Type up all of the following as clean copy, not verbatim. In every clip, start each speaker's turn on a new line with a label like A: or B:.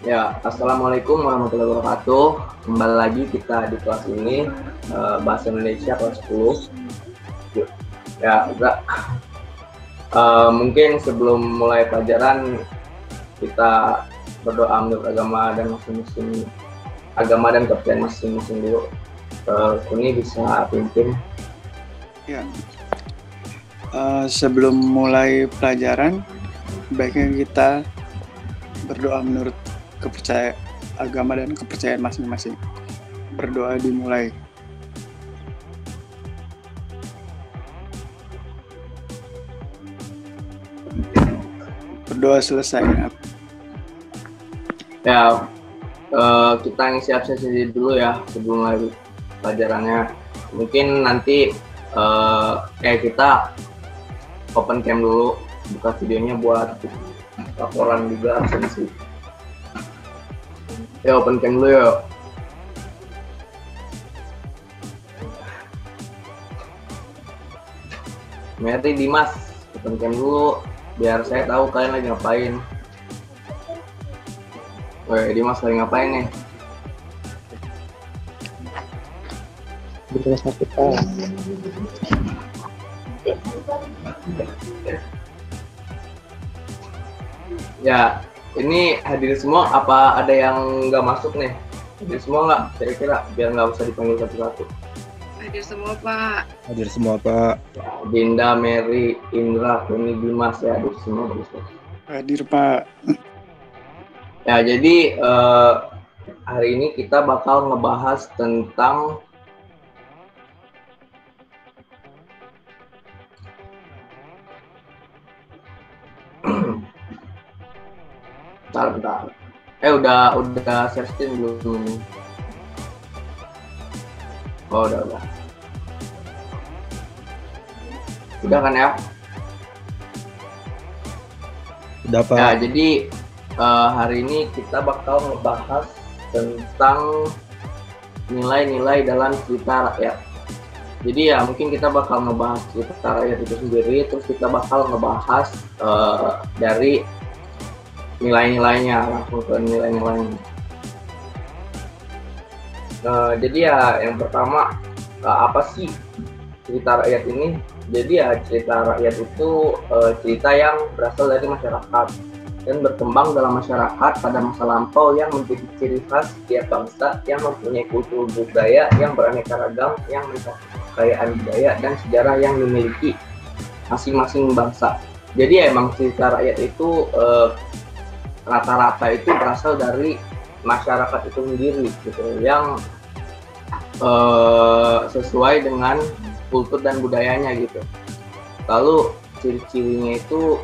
A: Ya, Assalamualaikum warahmatullahi wabarakatuh. Kembali lagi kita di kelas ini, Bahasa Indonesia kelas 10. Ya, udah. Mungkin sebelum mulai pelajaran, kita berdoa menurut agama dan masing-masing agama dan kepercayaan masing-masing dulu. Ini bisa pimpin.
B: Ya, sebelum mulai pelajaran, baiknya kita berdoa menurut kepercayaan agama dan kepercayaan masing-masing. Berdoa dimulai. Berdoa selesai.
A: Ya, kita ngisi absensi dulu ya sebelum mulai pelajarannya. Mungkin nanti kita open cam dulu, buka videonya buat laporan juga absensi. Ya, open cam dulu yuk. Mary, Dimas, open cam dulu biar saya tahu kalian lagi ngapain. Woi, Dimas lagi ngapain nih?
C: Di rumah sakit, Pak.
A: Ya, ini hadir semua apa ada yang nggak masuk nih? Hadir semua nggak? Kira-kira biar nggak usah dipanggil satu-satu.
D: Hadir semua, Pak.
C: Hadir semua, Pak.
A: Dinda, Mary, Indra, Tony, Dimas ya hadir semua.
B: Hadir, Pak.
A: Ya, jadi hari ini kita bakal ngebahas tentang bentar. Udah share screen belum? Oh, udah. Udah kan ya?
C: Udah, Pak.
A: Ya, jadi hari ini kita bakal ngebahas tentang nilai-nilai dalam cerita rakyat. Jadi ya mungkin kita bakal ngebahas cerita rakyat itu sendiri, terus kita bakal ngebahas dari nilai-nilainya, langsung ke nilai-nilainya. Jadi ya yang pertama, apa sih cerita rakyat ini? Jadi ya cerita rakyat itu cerita yang berasal dari masyarakat dan berkembang dalam masyarakat pada masa lampau yang menjadi ciri khas setiap bangsa yang mempunyai kultur budaya yang beraneka ragam, yang mencakup kekayaan budaya dan sejarah yang dimiliki masing-masing bangsa. Jadi emang cerita rakyat itu rata-rata itu berasal dari masyarakat itu sendiri gitu, yang sesuai dengan kultur dan budayanya gitu. Lalu ciri-cirinya itu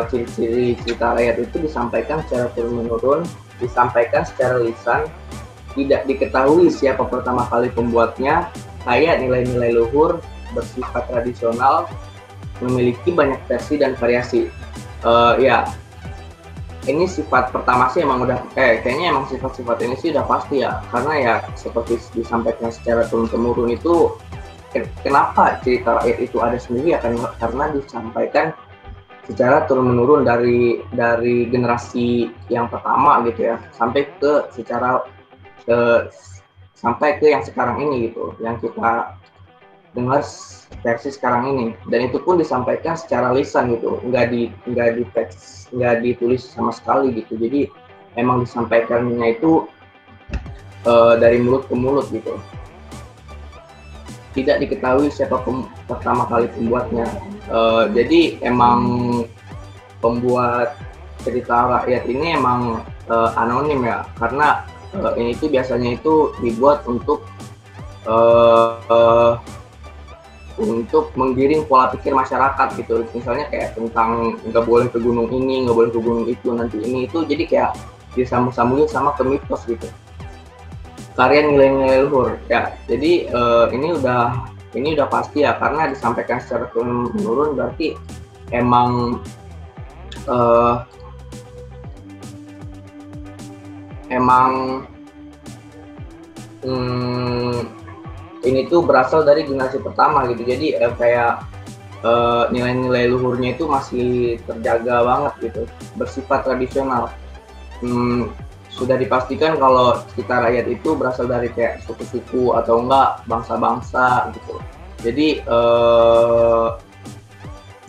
A: ciri-ciri cerita rakyat itu disampaikan secara turun-menurun, disampaikan secara lisan, tidak diketahui siapa pertama kali pembuatnya, kaya nilai-nilai luhur, bersifat tradisional, memiliki banyak versi dan variasi. Ya, ini sifat pertama sih emang udah kayaknya emang sifat-sifat ini sih udah pasti ya, karena ya seperti disampaikan secara turun-temurun itu. Kenapa cerita rakyat itu ada sendiri ya, karena disampaikan secara turun-menurun dari generasi yang pertama gitu ya, sampai ke sampai ke yang sekarang ini gitu, yang kita dengar versi sekarang ini, dan itu pun disampaikan secara lisan gitu, nggak di teks, nggak ditulis sama sekali gitu. Jadi emang disampaikannya itu dari mulut ke mulut gitu. Tidak diketahui siapa pertama kali pembuatnya. Jadi emang pembuat cerita rakyat ini emang anonim ya, karena ini tuh biasanya itu dibuat untuk menggiring pola pikir masyarakat gitu. Misalnya kayak tentang nggak boleh ke gunung ini, nggak boleh ke gunung itu, nanti ini itu, jadi kayak disambung-sambungin sama ke mitos gitu. Karya nilai-nilai luhur ya. Jadi ini udah pasti ya, karena disampaikan secara turun-menurun, berarti emang ini tuh berasal dari generasi pertama gitu. Jadi kayak nilai-nilai luhurnya itu masih terjaga banget gitu, bersifat tradisional. hmm, sudah dipastikan kalau cerita rakyat itu berasal dari kayak suku-suku atau enggak bangsa-bangsa gitu. Jadi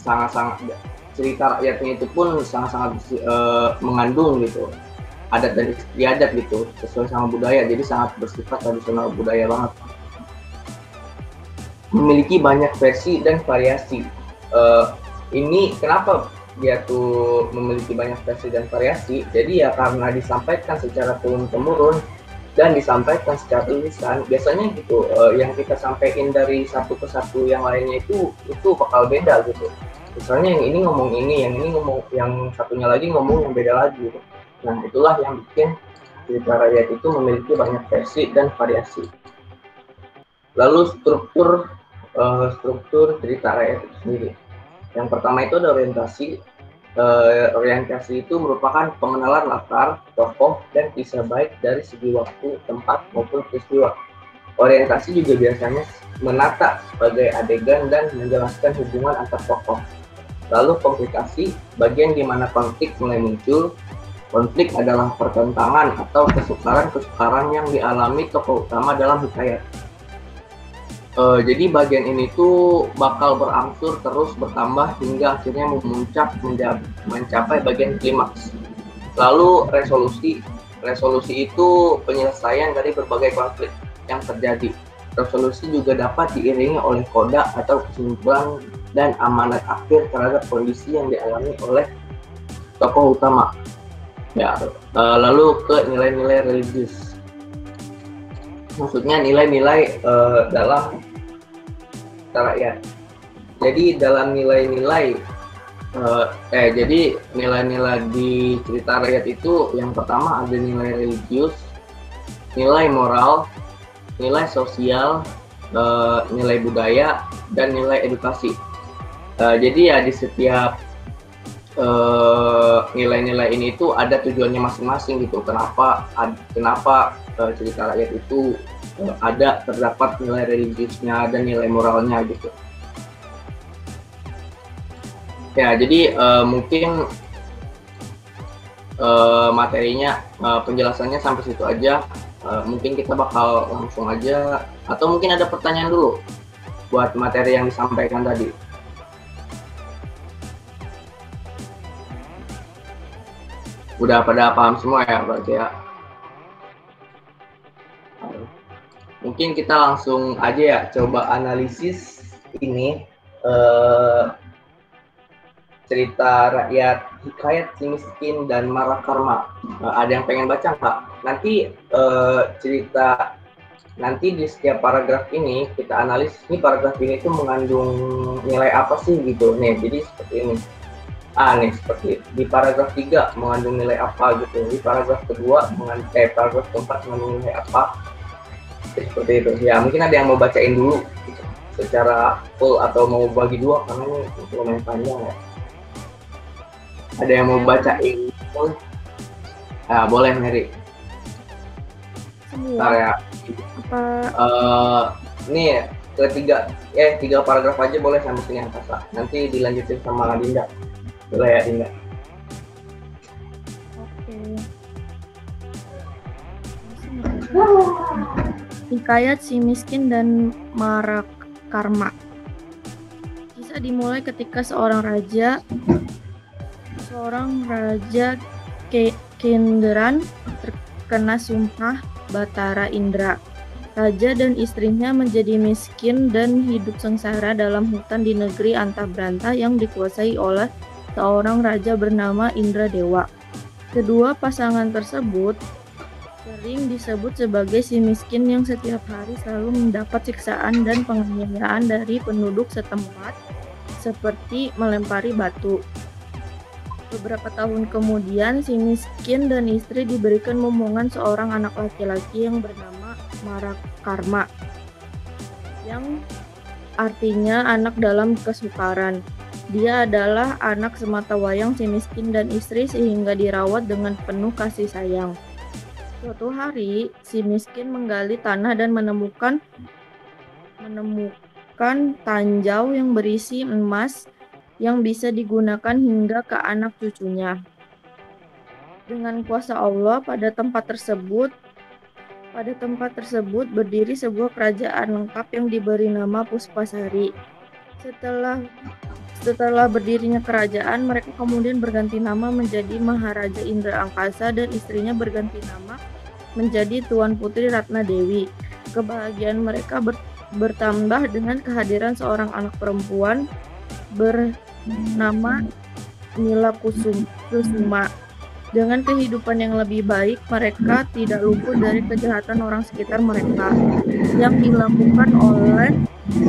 A: sangat-sangat cerita rakyatnya itu pun sangat-sangat mengandung gitu adat dan istiadat gitu sesuai sama budaya, jadi sangat bersifat tradisional budaya banget. Memiliki banyak versi dan variasi. Ini kenapa dia tuh memiliki banyak versi dan variasi? Jadi ya karena disampaikan secara turun-temurun dan disampaikan secara tulisan. Biasanya gitu, yang kita sampaikan dari satu ke satu yang lainnya itu bakal beda gitu. Misalnya yang ini ngomong ini, yang ini ngomong, yang satunya lagi ngomong yang beda lagi gitu. Nah, itulah yang bikin cerita rakyat itu memiliki banyak versi dan variasi. Lalu struktur cerita rakyat itu sendiri. Yang pertama itu ada orientasi. Orientasi itu merupakan pengenalan latar, tokoh, dan kisah baik dari segi waktu, tempat, maupun peristiwa. Orientasi juga biasanya menata sebagai adegan dan menjelaskan hubungan antar tokoh. Lalu komplikasi, bagian di mana konflik mulai muncul. Konflik adalah pertentangan atau kesukaran-kesukaran yang dialami tokoh utama dalam hikayat. Jadi bagian ini tuh bakal berangsur terus bertambah hingga akhirnya memuncak mencapai bagian klimaks. Lalu resolusi itu penyelesaian dari berbagai konflik yang terjadi. Resolusi juga dapat diiringi oleh koda atau kesimpulan dan amanat akhir terhadap kondisi yang dialami oleh tokoh utama. Ya, lalu ke nilai-nilai religius. Maksudnya nilai-nilai dalam rakyat. Jadi dalam nilai-nilai jadi nilai-nilai di cerita rakyat itu yang pertama ada nilai religius, nilai moral, nilai sosial, nilai budaya, dan nilai edukasi. Jadi ya di setiap nilai-nilai ini itu ada tujuannya masing-masing gitu. Kenapa cerita rakyat itu terdapat nilai religiusnya dan nilai moralnya gitu. Ya, jadi mungkin materinya penjelasannya sampai situ aja. Mungkin kita bakal langsung aja, atau mungkin ada pertanyaan dulu buat materi yang disampaikan tadi. Udah pada paham semua ya berarti ya? Mungkin kita langsung aja ya coba analisis ini cerita rakyat hikayat si miskin dan mara karma. Ada yang pengen baca nggak? Nanti di setiap paragraf ini kita analis, ini paragraf ini tuh mengandung nilai apa sih gitu. Nih, jadi seperti ini. Nih seperti di paragraf 3 mengandung nilai apa gitu. Di paragraf kedua paragraf keempat mengandung nilai apa. Seperti itu. Ya, mungkin ada yang mau bacain dulu gitu, secara full atau mau bagi dua karena ini lumayan panjang ya. Ada yang mau bacain? Boleh Mary.
E: Semua.
A: Ya. Nih tiga paragraf aja boleh sampai sini atas lah. Nanti dilanjutin sama Dinda. Boleh ya Dinda?
E: Oke. Hikayat si miskin dan mara karma. Kisah dimulai ketika seorang raja Kenderan terkena sumpah Batara Indra. Raja dan istrinya menjadi miskin dan hidup sengsara dalam hutan di negeri Antah-Brantah yang dikuasai oleh seorang raja bernama Indra Dewa. Kedua pasangan tersebut sering disebut sebagai si miskin yang setiap hari selalu mendapat siksaan dan penganiayaan dari penduduk setempat, seperti melempari batu. Beberapa tahun kemudian, si miskin dan istri diberikan momongan seorang anak laki-laki yang bernama Mara Karma, yang artinya anak dalam kesukaran. Dia adalah anak sematawayang si miskin dan istri sehingga dirawat dengan penuh kasih sayang. Suatu hari, si miskin menggali tanah dan menemukan tanjau yang berisi emas yang bisa digunakan hingga ke anak cucunya. Dengan kuasa Allah pada tempat tersebut berdiri sebuah kerajaan lengkap yang diberi nama Puspasari. Setelah berdirinya kerajaan, mereka kemudian berganti nama menjadi Maharaja Indra Angkasa dan istrinya berganti nama menjadi Tuan Putri Ratna Dewi. Kebahagiaan mereka bertambah dengan kehadiran seorang anak perempuan bernama Nila Kusuma. Dengan kehidupan yang lebih baik, mereka tidak luput dari kejahatan orang sekitar mereka yang dilakukan oleh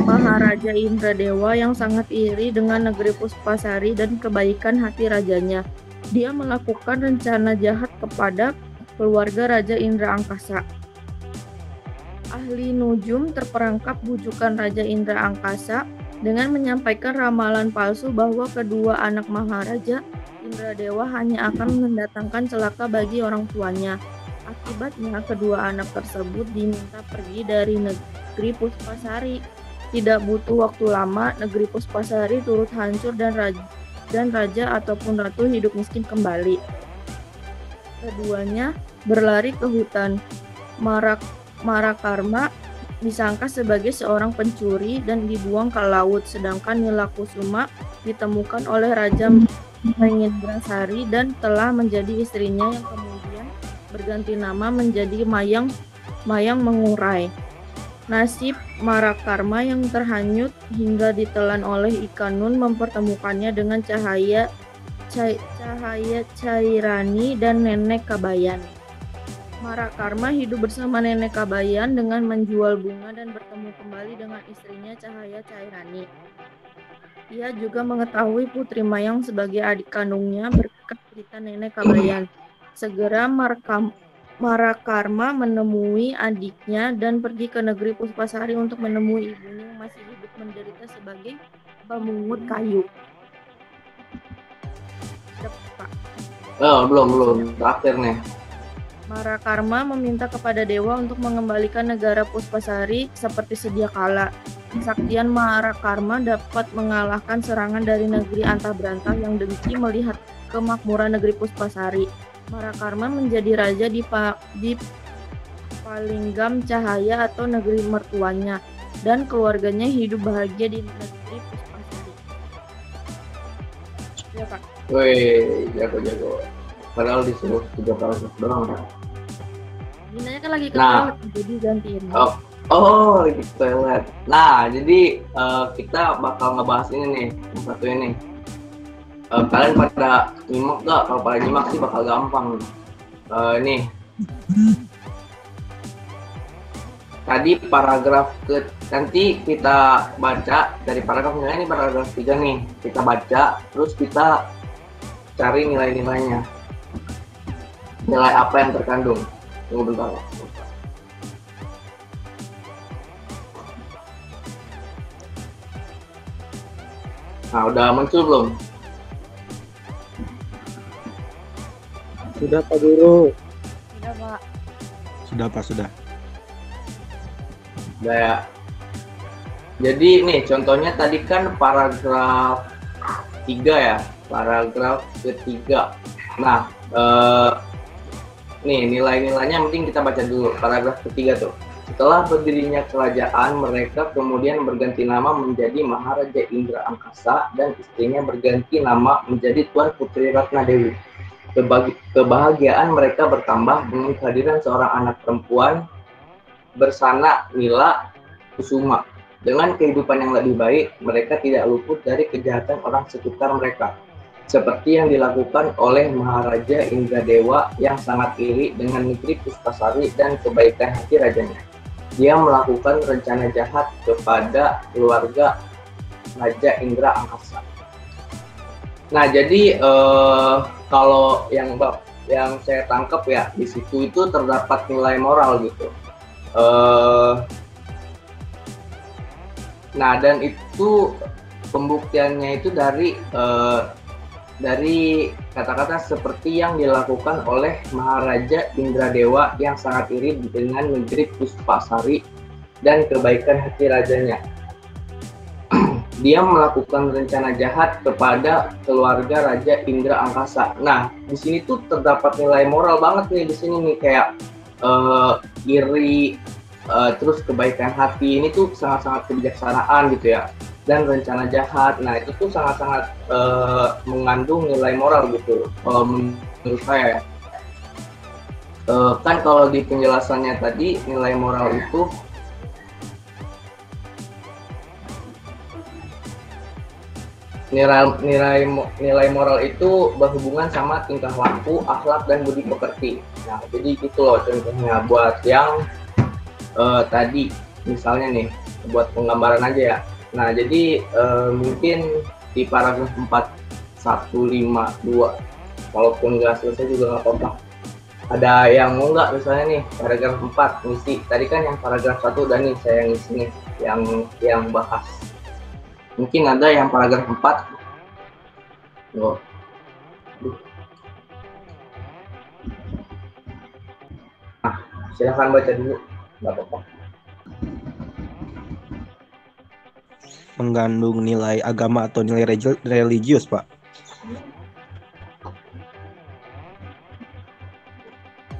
E: Maharaja Indradewa yang sangat iri dengan negeri Puspasari dan kebaikan hati rajanya. Dia melakukan rencana jahat kepada keluarga Raja Indra Angkasa. Ahli nujum terperangkap bujukan Raja Indra Angkasa dengan menyampaikan ramalan palsu bahwa kedua anak Maharaja Indradewa hanya akan mendatangkan celaka bagi orang tuanya. Akibatnya, kedua anak tersebut diminta pergi dari negeri Puspasari. Tidak butuh waktu lama, negeri Puspasari turut hancur dan raja ataupun ratu hidup miskin kembali. Keduanya berlari ke hutan. Marakarma disangka sebagai seorang pencuri dan dibuang ke laut, sedangkan Nila Kusuma ditemukan oleh Raja Mahendrasari dan telah menjadi istrinya yang kemudian berganti nama menjadi Mayang Mengurai. Nasib Marakarma yang terhanyut hingga ditelan oleh ikan nun mempertemukannya dengan Cahaya Cairani dan Nenek Kabayan. Marakarma hidup bersama Nenek Kabayan dengan menjual bunga dan bertemu kembali dengan istrinya Cahaya Cairani. Ia juga mengetahui Putri Mayang sebagai adik kandungnya berkat cerita Nenek Kabayan. Segera Marakarma menemui adiknya dan pergi ke negeri Puspasari untuk menemui ibunya yang masih hidup menderita sebagai pemungut kayu.
A: Belum. Terakhir nih.
E: Marakarma meminta kepada dewa untuk mengembalikan negara Puspasari seperti sedia kala. Kesaktian Marakarma dapat mengalahkan serangan dari negeri Antabranta yang dengki melihat kemakmuran negeri Puspasari. Marakarma menjadi raja di Palinggam Cahaya atau negeri mertuanya, dan keluarganya hidup bahagia di negeri Puspasari. Ya, Pak.
A: Wih, jago. Padahal disuruh 3 paragraf doang.
E: Dinanya kan lagi ke toilet, jadi gantiin.
A: Oh, lagi ke toilet. Nah, jadi kita bakal ngebahas ini nih, yang satu ini. Kalian pada nyimak gak? Kalau pada nyimak sih bakal gampang. Nih. Tadi paragraf nanti kita baca dari paragraf ini paragraf 3 nih. Kita baca, terus kita cari nilai-nilainya. Nilai apa yang terkandung. Tunggu bentar. Nah, udah muncul belum?
C: Sudah Pak Guru.
E: Sudah, Pak.
C: Sudah Pak, sudah.
A: Udah ya. Jadi nih contohnya tadi kan paragraf 3 ya. Paragraf ketiga. Nah, nih nilai-nilainya mending kita baca dulu paragraf ketiga tuh. Setelah berdirinya kerajaan, mereka kemudian berganti nama menjadi Maharaja Indra Angkasa dan istrinya berganti nama menjadi Tuan Putri Ratna Dewi. Kebahagiaan mereka bertambah dengan kehadiran seorang anak perempuan bersama Nila Kusuma. Dengan kehidupan yang lebih baik, mereka tidak luput dari kejahatan orang sekitar mereka. Seperti yang dilakukan oleh Maharaja Indradewa yang sangat iri dengan negeri Puspasari dan kebaikan hati rajanya. Dia melakukan rencana jahat kepada keluarga Raja Indra Angkasa. Nah, jadi kalau yang saya tangkap ya di situ itu terdapat nilai moral gitu. Nah, dan itu pembuktiannya itu dari kata-kata seperti yang dilakukan oleh Maharaja Indradewa yang sangat iri dengan negeri Puspasari dan kebaikan hati rajanya. dia melakukan rencana jahat kepada keluarga Raja Indra Angkasa. Nah, di sini tuh terdapat nilai moral banget nih di sini nih, kayak iri, terus kebaikan hati. Ini tuh sangat-sangat kebijaksanaan gitu ya. Dan rencana jahat. Nah, itu tuh sangat-sangat mengandung nilai moral gitu. Kalau menurut saya ya. Kan kalau di penjelasannya tadi nilai moral itu nilai moral itu berhubungan sama tingkah laku, akhlak, dan budi pekerti. Nah, jadi gitu loh contohnya buat yang tadi misalnya nih, buat penggambaran aja ya. Nah, jadi mungkin di paragraf 4.152, walaupun nggak selesai juga nggak apa-apa. Ada yang mau nggak misalnya nih paragraf 4 ngisi, tadi kan yang paragraf 1 udah nih saya ngisi nih yang bahas. Mungkin ada yang paragraf 4. Oh. Nah, silahkan baca dulu, nggak apa-apa.
C: Mengandung nilai agama atau nilai religius, Pak.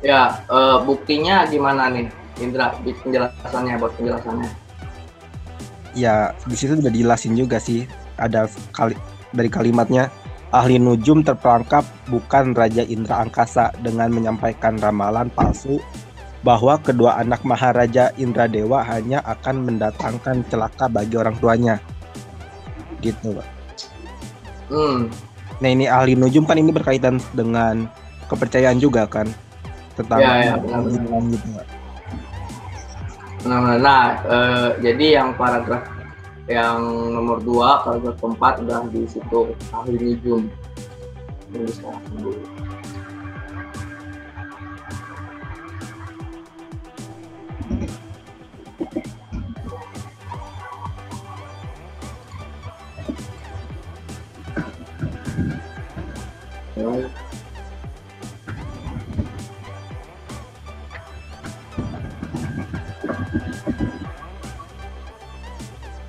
A: Ya, buktinya gimana nih, Indra, di penjelasannya, buat penjelasannya?
C: Ya, di situ udah dijelasin juga sih. Ada dari kalimatnya, ahli nujum terperangkap bukan Raja Indra Angkasa dengan menyampaikan ramalan palsu bahwa kedua anak Maharaja Indradewa hanya akan mendatangkan celaka bagi orang tuanya. Gitu, Pak. Nah, ini ahli nujum kan ini berkaitan dengan kepercayaan juga kan tentang
A: benar-benar
C: gitu, Pak.
A: Nah, jadi yang paragraf yang nomor 2, paragraf keempat udah di situ ahli nujum. Ini sekarang dulu.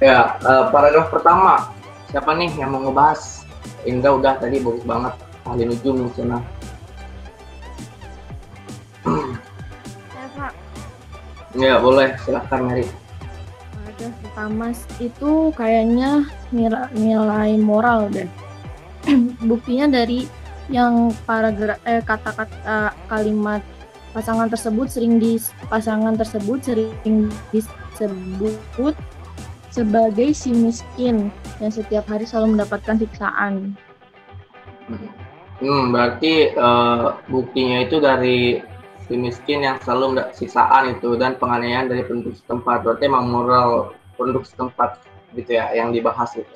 A: Ya, paragraf pertama, siapa nih yang mau ngebahas? Indra udah tadi bagus banget, ahli nujum di sana.
E: Saya, Pak.
A: Ya, boleh, silahkan Mary.
E: Paragraf pertama itu kayaknya nilai moral deh. Buktinya dari yang paragraf kata-kata kalimat pasangan tersebut sering disebut sebagai si miskin yang setiap hari selalu mendapatkan siksaan.
A: Berarti buktinya itu dari si miskin yang selalu siksaan itu dan penganiayaan dari penduduk setempat. Berarti emang moral penduduk setempat gitu ya yang dibahas itu.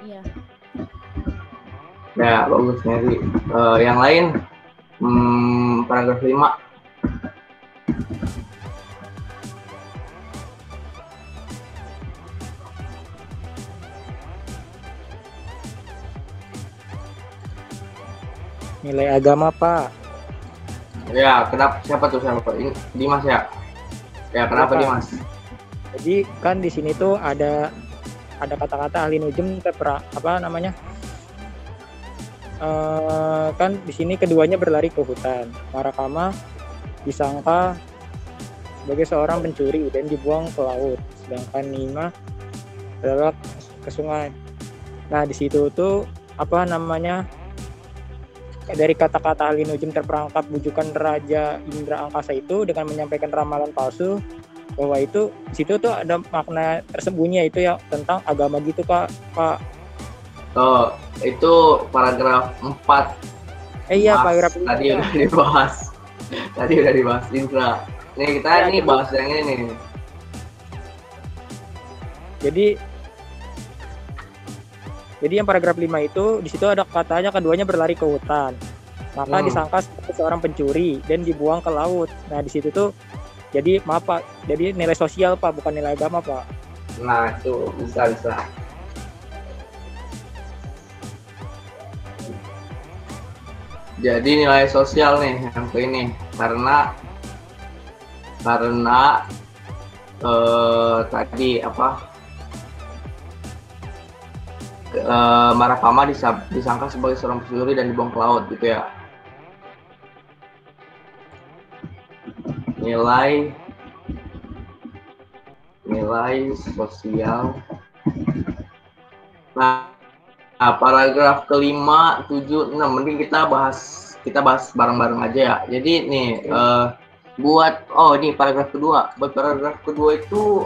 E: Iya.
A: Ya, bagus Mary. Yang lain, paragraf 5.
F: Nilai agama, Pak.
A: Ya, kenapa? Siapa ini Dimas ya? Ya, kenapa
F: Apa?
A: Dimas?
F: Jadi kan di sini tuh ada kata-kata ahli nujum kan di sini keduanya berlari ke hutan. Marakama disangka sebagai seorang pencuri dan dibuang ke laut, sedangkan Nima adalah ke sungai. Nah, di situ tuh dari kata-kata ahli nujum terperangkap bujukan Raja Indra Angkasa itu dengan menyampaikan ramalan palsu bahwa itu di situ tuh ada makna tersembunyi itu ya tentang agama gitu, Pak.
A: Oh, itu paragraf 4.
F: Iya, paragraf
A: tadi udah dibahas. Tadi udah dibahas Indra. Nih kita ini bahas yang ini nih.
F: Jadi yang paragraf 5 itu di situ ada katanya keduanya berlari ke hutan. Maka disangka sebagai seorang pencuri dan dibuang ke laut. Nah, di situ tuh jadi maaf, Pak. Jadi nilai sosial, Pak, bukan nilai agama, Pak.
A: Nah, itu bisa. Jadi nilai sosial nih yang ke ini karena tadi Marakama disangka sebagai seorang pencuri dan dibuang ke laut gitu ya. Nilai sosial. Nah, paragraf kelima, 7, 6 mending kita bahas bareng-bareng aja ya. Jadi nih ini paragraf kedua. Buat paragraf kedua itu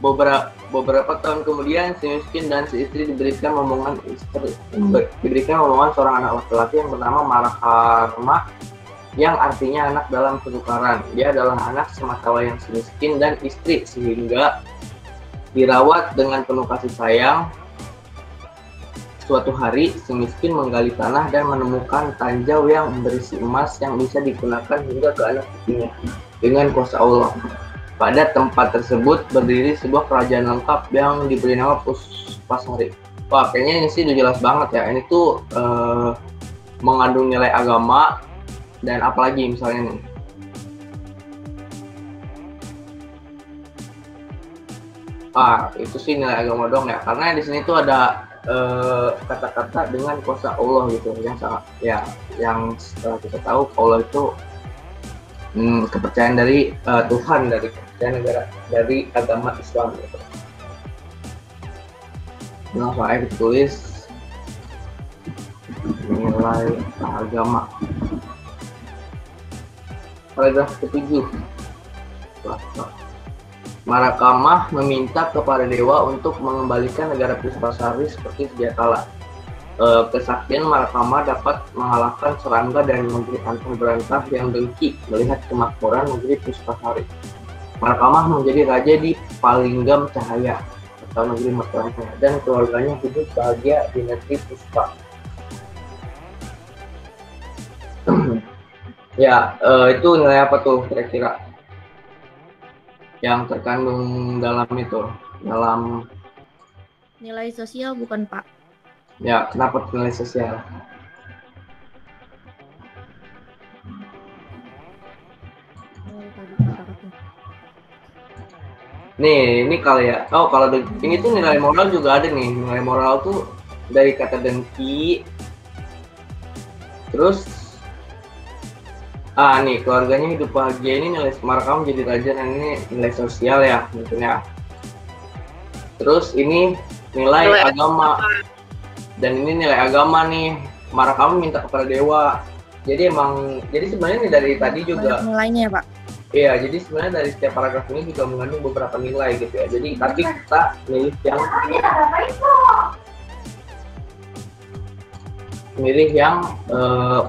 A: beberapa tahun kemudian si miskin dan si istri diberikan omongan seorang anak laki-laki yang bernama Marakama, yang artinya anak dalam kesukaran. Dia adalah anak sematawayang si miskin dan istri, sehingga dirawat dengan penuh kasih sayang. Suatu hari si miskin menggali tanah dan menemukan tanjau yang berisi emas yang bisa digunakan hingga ke anak cucunya dengan kuasa Allah. Pada tempat tersebut berdiri sebuah kerajaan lengkap yang diberi nama Puspasari. Wah, kayaknya ini sih udah jelas banget ya. Ini tuh mengandung nilai agama dan apalagi misalnya nih. Itu sih nilai agama dong ya. Karena di sini tuh ada kata-kata dengan kuasa Allah gitu, yang sangat yang setelah kita tahu Allah itu kepercayaan dari Tuhan, dari kepercayaan negara, dari agama Islam gitu. Langsung aja kita tulis nilai agama. Paragraf ke-7. Marakama meminta kepada dewa untuk mengembalikan negara Puspasari seperti sedia kala. Kesaktian Marakama dapat mengalahkan serangga dan negeri anteng berantah yang dengki melihat kemakmuran negeri Puspasari. Marakama menjadi raja di Palinggam Cahaya atau negeri Mertanya, dan keluarganya hidup bahagia di negeri Puspa. Itu nilai apa tuh kira-kira yang terkandung dalam itu? Dalam
E: nilai sosial bukan, Pak?
A: Ya, kenapa nilai sosial? Nih, ini kali ya. Oh, kalau ini tuh nilai moral juga ada nih. Nilai moral tuh dari kata dengki. Terus nih, keluarganya hidup bahagia, ini nilai Marakama menjadi raja, dan ini nilai sosial ya mungkin ya. Terus ini nilai agama. Dan ini nilai agama nih, Marakama minta kepada dewa. Jadi sebenarnya nih dari tadi juga
E: nilainya, Pak.
A: Iya, jadi sebenarnya dari setiap paragraf ini juga mengandung beberapa nilai gitu ya. Jadi tapi kita milih yang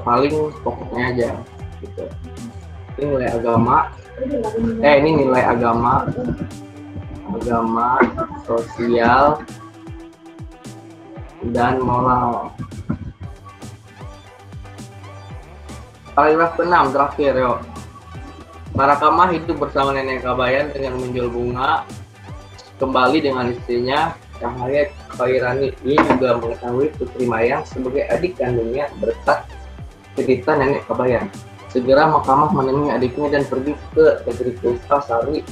A: paling pokoknya aja gitu. Ini nilai agama. Ini nilai agama, sosial, dan moral. Paragraf ke-6 terakhir yo. Marakama hidup bersama nenek Kabayan dengan menjual bunga, kembali dengan istrinya Cahaya Khairani. Ia juga mengetahui Putri Mayang sebagai adik kandungnya berkat cerita nenek Kabayan. Segera Makamah menemui adiknya dan pergi ke negeri Puspasari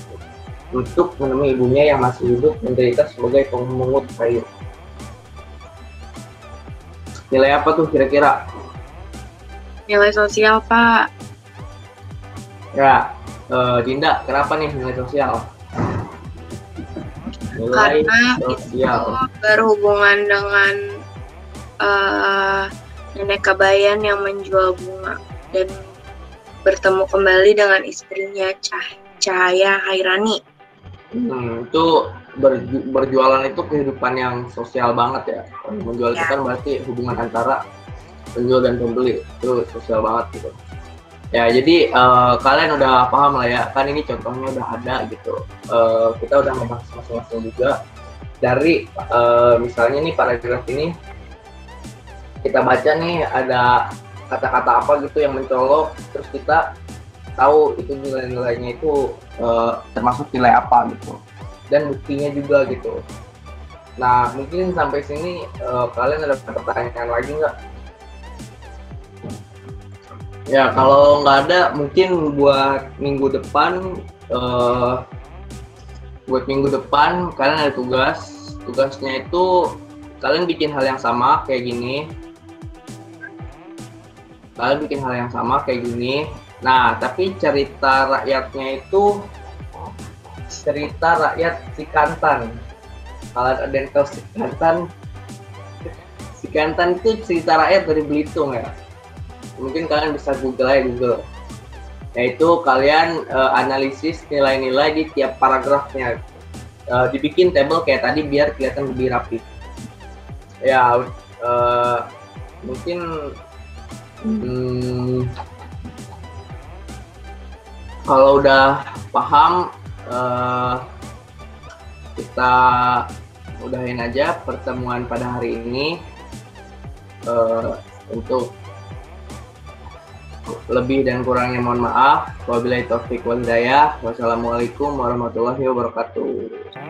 A: untuk menemui ibunya yang masih hidup menderita sebagai pemungut kayu. Nilai apa tuh kira-kira?
D: Nilai sosial, Pak.
A: Ya, Dinda, kenapa nih nilai sosial? Nilai
D: Karena
A: sosial
D: itu berhubungan dengan nenek Kabayan yang menjual bunga dan bertemu kembali dengan istrinya Cahaya Khairani.
A: Itu berjualan itu kehidupan yang sosial banget ya. Menjual itu kan berarti hubungan antara penjual dan pembeli, itu sosial banget gitu. Ya, jadi kalian udah paham lah ya, kan ini contohnya udah ada gitu. Kita udah membahas masing-masing juga. Dari misalnya nih paragraf ini kita baca nih ada kata-kata apa gitu yang mencolok, terus kita tahu itu nilai-nilainya itu termasuk nilai apa gitu, dan buktinya juga gitu. Nah, mungkin sampai sini kalian ada pertanyaan lagi nggak? Ya, kalau nggak ada, mungkin buat minggu depan kalian ada tugasnya itu kalian bikin hal yang sama kayak gini. Nah, tapi cerita rakyatnya itu cerita rakyat Sikantan. Kalian ada yang tahu Sikantan? Sikantan itu cerita rakyat dari Belitung ya. Mungkin kalian bisa Google. Yaitu kalian analisis nilai-nilai di tiap paragrafnya. Dibikin table kayak tadi biar kelihatan lebih rapi. Ya, mungkin kalau udah paham, kita udahin aja pertemuan pada hari ini. Untuk lebih dan kurangnya mohon maaf. Wabillahi taufiq wal hidayah. Wassalamualaikum warahmatullahi wabarakatuh.